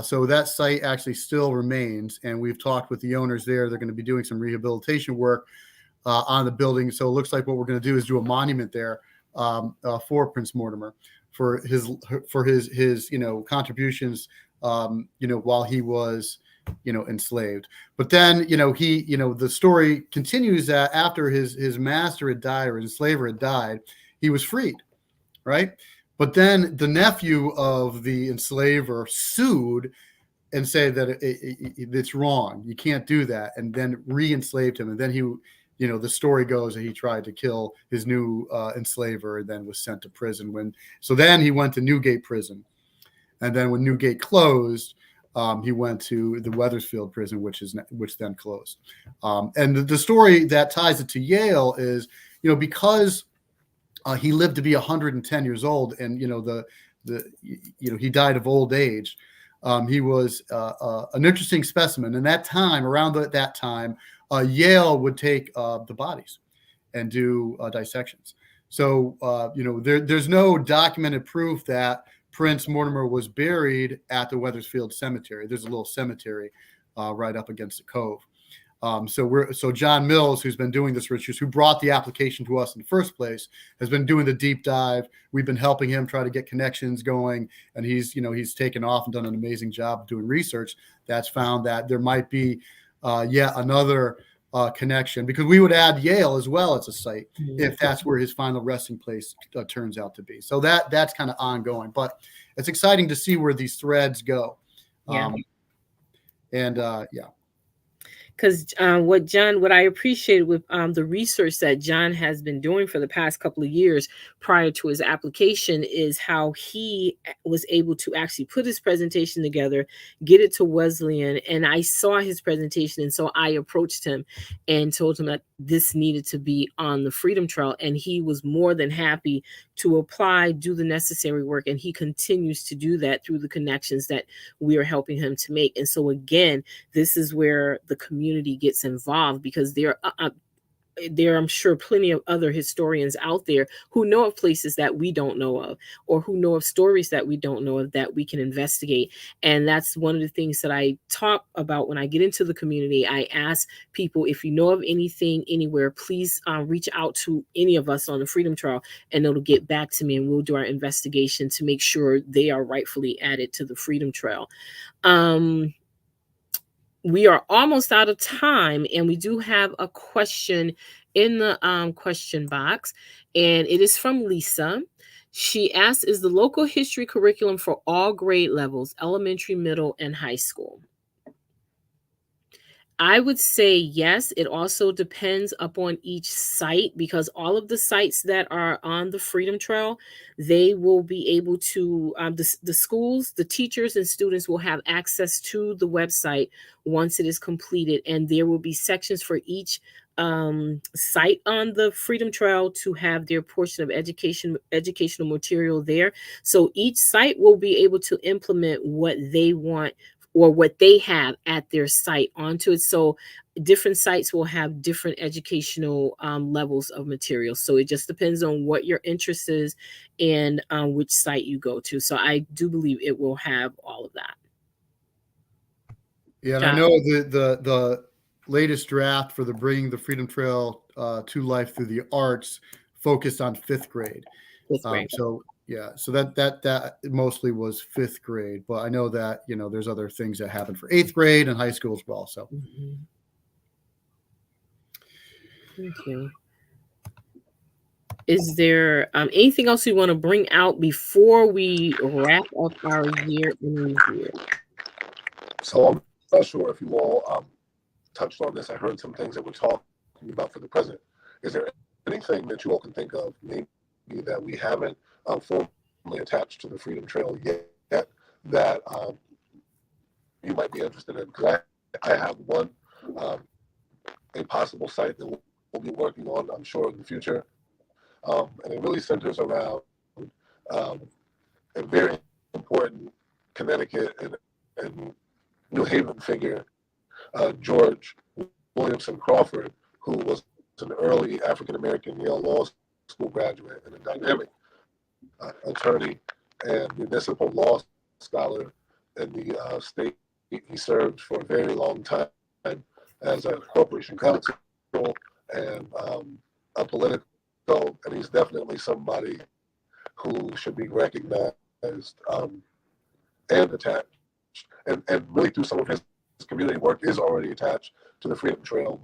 So that site actually still remains, and we've talked with the owners there. They're going to be doing some rehabilitation work on the building. So it looks like what we're going to do is do a monument there for Prince Mortimer for his contributions while he was enslaved. But then the story continues that after his master had died, or his enslaver had died, he was freed, right? But then the nephew of the enslaver sued and said that it's wrong, you can't do that, and then re-enslaved him. And then the story goes that he tried to kill his new enslaver and then was sent to prison. So then he went to Newgate prison. And then when Newgate closed, he went to the Wethersfield prison, which then closed. And the story that ties it to Yale is, because he lived to be 110 years old, and he died of old age. He was an interesting specimen. And around that time, Yale would take the bodies and do dissections. So there's no documented proof that Prince Mortimer was buried at the Wethersfield Cemetery. There's a little cemetery right up against the cove. So John Mills, who's been doing this research, who brought the application to us in the first place, has been doing the deep dive. We've been helping him try to get connections going, and he's taken off and done an amazing job of doing research that's found that there might be yet another connection, because we would add Yale as well as a site if that's where his final resting place turns out to be. So that's kind of ongoing, but it's exciting to see where these threads go. Yeah. Yeah. Because what I appreciated with the research that John has been doing for the past couple of years prior to his application is how he was able to actually put his presentation together, get it to Wesleyan. And I saw his presentation. And so I approached him and told him that this needed to be on the Freedom Trail. And he was more than happy to apply, do the necessary work. And he continues to do that through the connections that we are helping him to make. And so again, this is where the community gets involved, because there are, I'm sure, plenty of other historians out there who know of places that we don't know of, or who know of stories that we don't know of that we can investigate. And that's one of the things that I talk about when I get into the community. I ask people, if you know of anything anywhere, please reach out to any of us on the Freedom Trail, and it'll get back to me, and we'll do our investigation to make sure they are rightfully added to the Freedom Trail. We are almost out of time, and we do have a question in the question box, and it is from Lisa. She asks, is the local history curriculum for all grade levels, elementary, middle, and high school? I would say yes. It also depends upon each site, because all of the sites that are on the Freedom Trail, they will be able to, the schools, the teachers and students will have access to the website once it is completed. And there will be sections for each site on the Freedom Trail to have their portion of educational material there. So each site will be able to implement what they want or what they have at their site onto it. So different sites will have different educational levels of material. So it just depends on what your interest is and which site you go to. So I do believe it will have all of that. Yeah, and I know the latest draft for the Bringing the Freedom Trail to Life Through the Arts focused on fifth grade. So that mostly was fifth grade, but I know that there's other things that happen for eighth grade and high school as well. So Thank you. Is there anything else you want to bring out before we wrap up our year in review? So I'm not sure if you all touched on this. I heard some things that we're talking about for the present. Is there anything that you all can think of, maybe that we haven't formally attached to the Freedom Trail yet that you might be interested in? Because I have one, a possible site that we'll be working on, I'm sure, in the future. And it really centers around a very important Connecticut and New Haven figure, George Williamson Crawford, who was an early African-American Yale Law School graduate and a dynamic attorney and municipal law scholar in the state. He served for a very long time as a corporation counsel and a political, and he's definitely somebody who should be recognized and attached. And really through some of his community work is already attached to the Freedom Trail,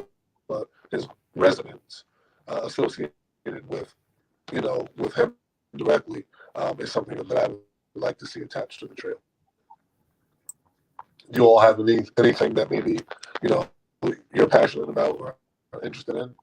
but his residents associated with, with him directly is something that I would like to see attached to the trail. Do you all have anything that maybe, you're passionate about or interested in?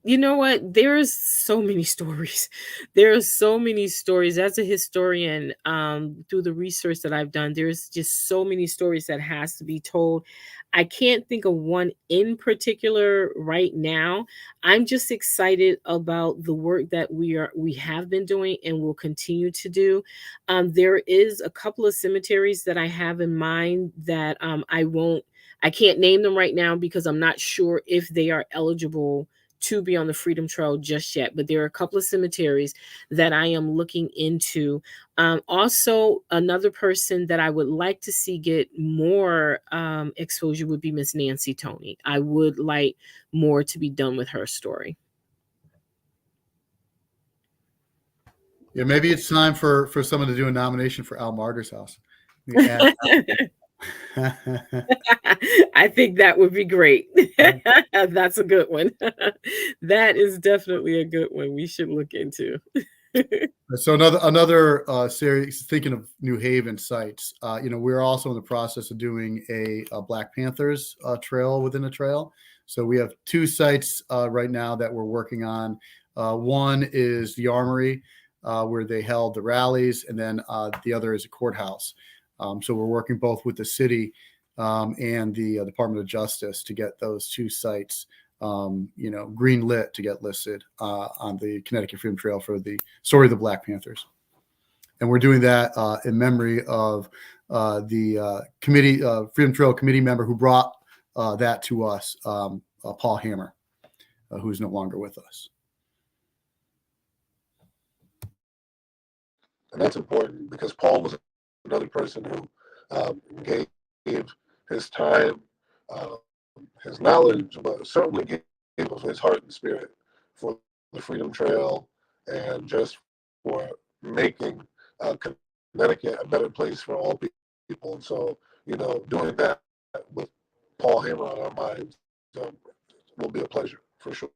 You know what? There's so many stories. There are so many stories. As a historian, through the research that I've done, there's just so many stories that has to be told. I can't think of one in particular right now. I'm just excited about the work that we have been doing and will continue to do. There is a couple of cemeteries that I have in mind that I can't name them right now because I'm not sure if they are eligible to be on the Freedom Trail just yet, but there are a couple of cemeteries that I am looking into. Also, another person that I would like to see get more exposure would be Miss Nancy Tony. I would like more to be done with her story. Yeah, maybe it's time for someone to do a nomination for Al Marder's house. Yeah. I think that would be great. That's a good one. That is definitely a good one we should look into. So another series, thinking of New Haven sites, we're also in the process of doing a Black Panthers trail within a trail. So we have two sites right now that we're working on. One is the Armory, where they held the rallies, and then the other is a courthouse. So we're working both with the city and the Department of Justice to get those two sites, green lit to get listed on the Connecticut Freedom Trail for the story of the Black Panthers. And we're doing that in memory of the committee, Freedom Trail committee member who brought that to us, Paul Hammer, who's no longer with us. And that's important because Paul was another person who gave his time, his knowledge, but certainly gave of his heart and spirit for the Freedom Trail and just for making Connecticut a better place for all people. And so, doing that with Paul Hammer on our minds will be a pleasure for sure.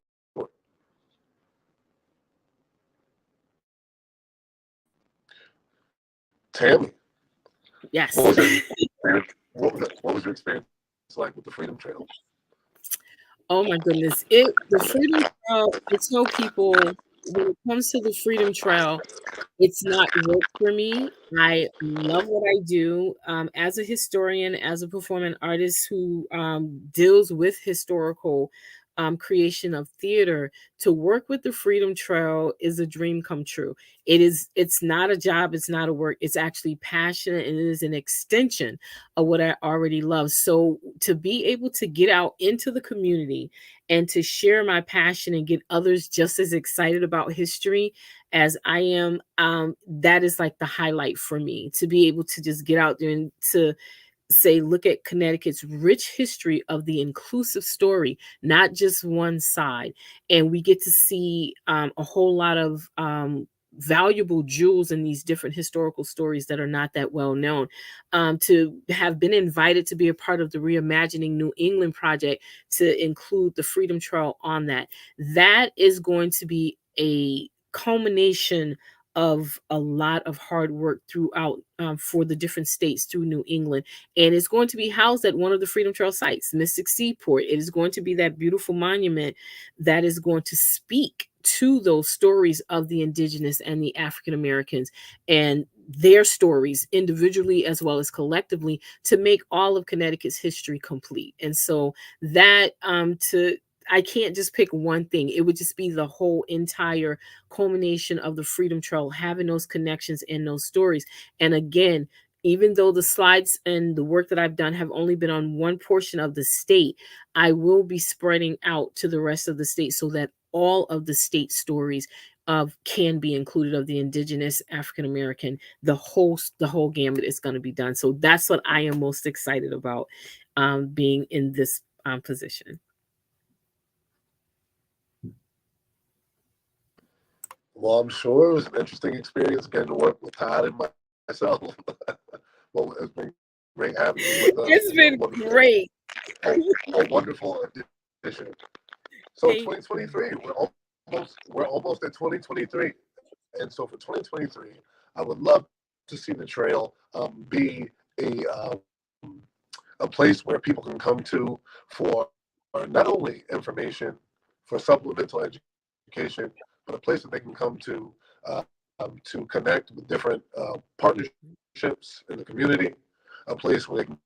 Tammy. Yes. What was your experience like with the Freedom Trail? Oh my goodness. The Freedom Trail, I tell people when it comes to the Freedom Trail, it's not work for me. I love what I do. As a historian, as a performing artist who deals with historical creation of theater, to work with the Freedom Trail is a dream come true. It's not a job, it's not a work, it's actually passionate, and it is an extension of what I already love. So to be able to get out into the community and to share my passion and get others just as excited about history as I am, that is like the highlight for me, to be able to just get out there and to say, look at Connecticut's rich history of the inclusive story, not just one side. And we get to see a whole lot of valuable jewels in these different historical stories that are not that well known. To have been invited to be a part of the Reimagining New England project, to include the Freedom Trail on that is going to be a culmination of a lot of hard work throughout for the different states through New England. And it's going to be housed at one of the Freedom Trail sites, Mystic Seaport. It is going to be that beautiful monument that is going to speak to those stories of the indigenous and the African Americans and their stories individually as well as collectively, to make all of Connecticut's history complete. And so that I can't just pick one thing. It would just be the whole entire culmination of the Freedom Trail, having those connections and those stories. And again, even though the slides and the work that I've done have only been on one portion of the state, I will be spreading out to the rest of the state so that all of the state stories of can be included, of the indigenous, African American, the whole gamut is going to be done. So that's what I am most excited about, being in this position. Well, I'm sure it was an interesting experience getting to work with Todd and myself. Well, it's been great having you with us. It's been great. A wonderful addition. So Thank 2023, we're almost at 2023, and so for 2023, I would love to see the trail be a place where people can come to for not only information, for supplemental education, but a place that they can come to connect with different partnerships in the community, a place where they can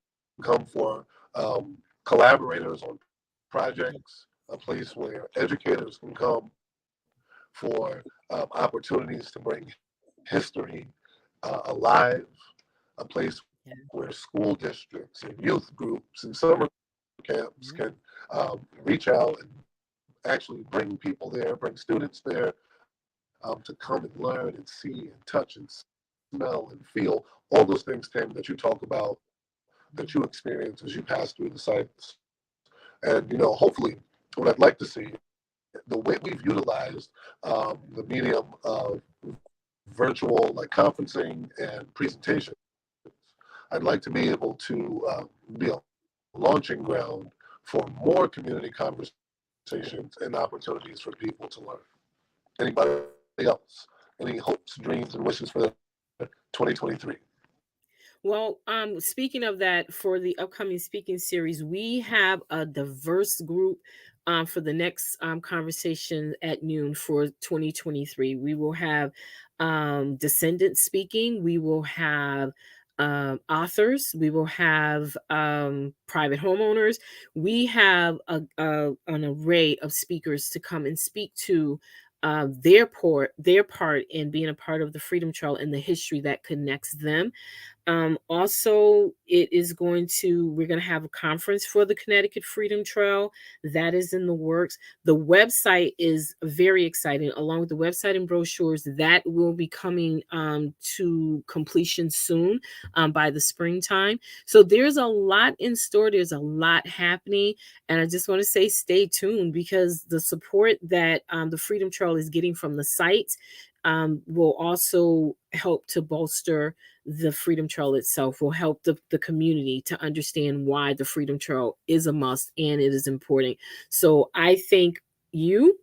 come for collaborators on projects, a place where educators can come for opportunities to bring history alive, a place where school districts and youth groups and summer camps can reach out and actually bring people there, bring students there to come and learn and see and touch and smell and feel all those things, Tammy, that you talk about, that you experience as you pass through the sites. And, hopefully what I'd like to see, the way we've utilized the medium of virtual like conferencing and presentation, I'd like to be able to be a launching ground for more community conversations and opportunities for people to learn. Anybody else? Any hopes, dreams, and wishes for 2023? Well, speaking of that, for the upcoming speaking series, we have a diverse group for the next conversation at noon for 2023. We will have descendants speaking. We will have authors. We will have private homeowners. We have an array of speakers to come and speak to their part in being a part of the Freedom Trail and the history that connects them. Also, we're going to have a conference for the Connecticut Freedom Trail. That is in the works. The website is very exciting, along with the website and brochures that will be coming to completion soon, by the springtime. So there's a lot in store. There's a lot happening. And I just want to say, stay tuned, because the support that the Freedom Trail is getting from the site will also help to bolster the Freedom Trail itself, will help the community to understand why the Freedom Trail is a must and it is important. So I thank you,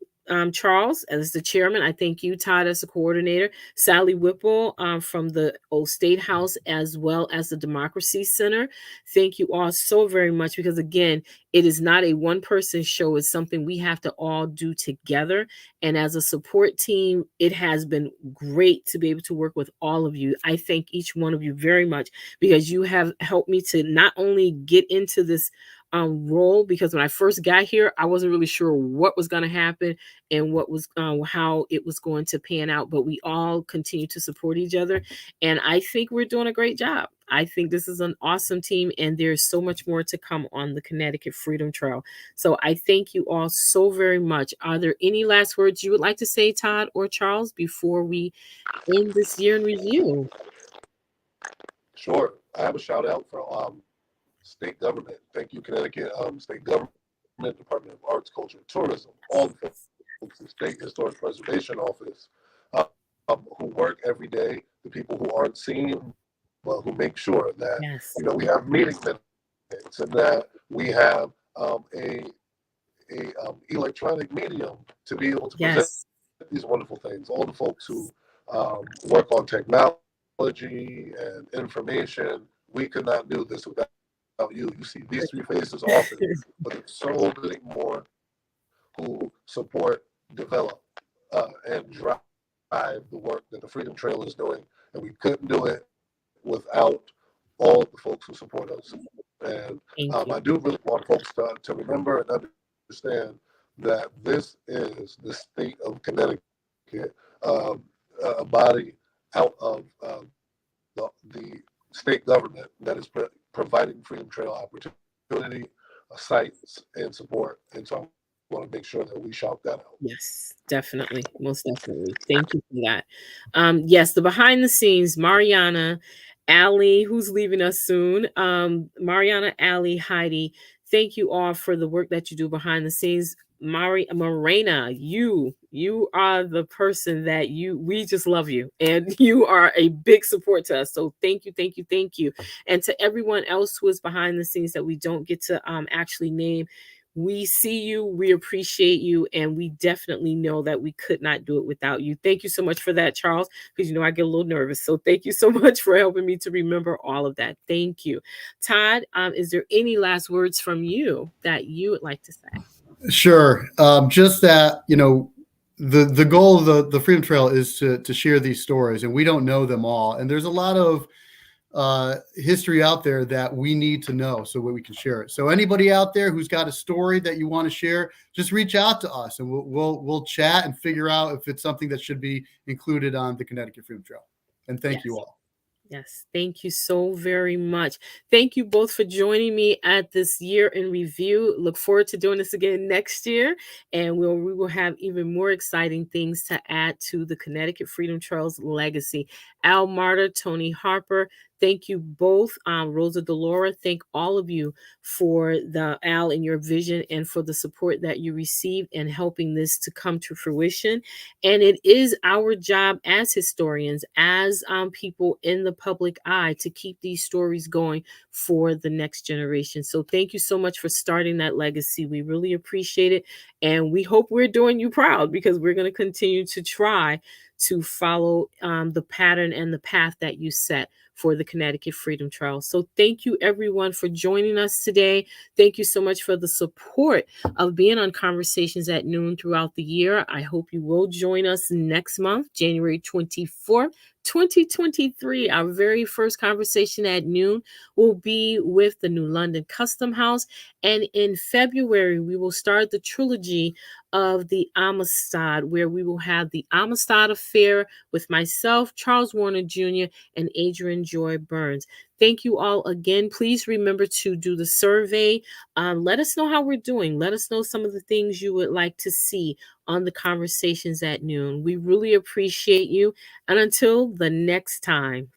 Charles, as the chairman. I thank you, Todd, as the coordinator, Sally Whipple from the Old State House, as well as the Democracy Center. Thank you all so very much, because again, it is not a one-person show. It's something we have to all do together. And as a support team, it has been great to be able to work with all of you. I thank each one of you very much, because you have helped me to not only get into this role, because when I first got here, I wasn't really sure what was going to happen and what was how it was going to pan out. But we all continue to support each other, and I think we're doing a great job. I think this is an awesome team, and there's so much more to come on the Connecticut Freedom Trail. So I thank you all so very much. Are there any last words you would like to say, Todd or Charles, before we end this year in review? Sure. I have a shout out for state government. Thank you, Connecticut State Government, Department of Arts, Culture, and Tourism, all the folks in State Historic Preservation Office who work every day, the people who aren't seen, but who make sure that Yes. we have meeting minutes and that we have a electronic medium to be able to present Yes. these wonderful things. All the folks who work on technology and information, we could not do this without you. You see these three faces often, but there's so many more who support, develop, and drive the work that the Freedom Trail is doing. And we couldn't do it without all the folks who support us. And I do really want folks to remember and understand that this is the state of Connecticut, a body out of the state government that is providing Freedom Trail opportunity, sites, and support. And so I want to make sure that we shout that out. Yes, definitely. Most definitely. Thank you for that. Yes, the behind the scenes, Mariana, Allie, who's leaving us soon. Mariana, Allie, Heidi, thank you all for the work that you do behind the scenes. Morena, you are the person that we just love you, and you are a big support to us. So thank you, thank you, thank you. And to everyone else who is behind the scenes that we don't get to actually name, we see you, we appreciate you, and we definitely know that we could not do it without you. Thank you so much for that, Charles, because I get a little nervous. So thank you so much for helping me to remember all of that. Thank you. Todd, is there any last words from you that you would like to say? Sure. Just that, the goal of the Freedom Trail is to share these stories, and we don't know them all. And there's a lot of history out there that we need to know so we can share it. So anybody out there who's got a story that you want to share, just reach out to us, and we'll chat and figure out if it's something that should be included on the Connecticut Freedom Trail. And thank you all. Yes, thank you so very much. Thank you both for joining me at this year in review. Look forward to doing this again next year, and we will have even more exciting things to add to the Connecticut Freedom Trail's legacy. Al Marta, Tony Harper, thank you both. Rosa Delora, thank all of you for Al and your vision and for the support that you received in helping this to come to fruition. And it is our job as historians, as people in the public eye, to keep these stories going for the next generation. So thank you so much for starting that legacy. We really appreciate it. And we hope we're doing you proud, because we're going to continue to try to follow the pattern and the path that you set for the Connecticut Freedom Trail. So thank you everyone for joining us today. Thank you so much for the support of being on Conversations at Noon throughout the year. I hope you will join us next month, January 24th, 2023. Our very first Conversation at Noon will be with the New London Custom House. And in February, we will start the trilogy of the Amistad, where we will have the Amistad Affair with myself, Charles Warner Jr., and Adrian Joy Burns. Thank you all again. Please remember to do the survey. Let us know how we're doing. Let us know some of the things you would like to see on the Conversations at Noon. We really appreciate you. And until the next time.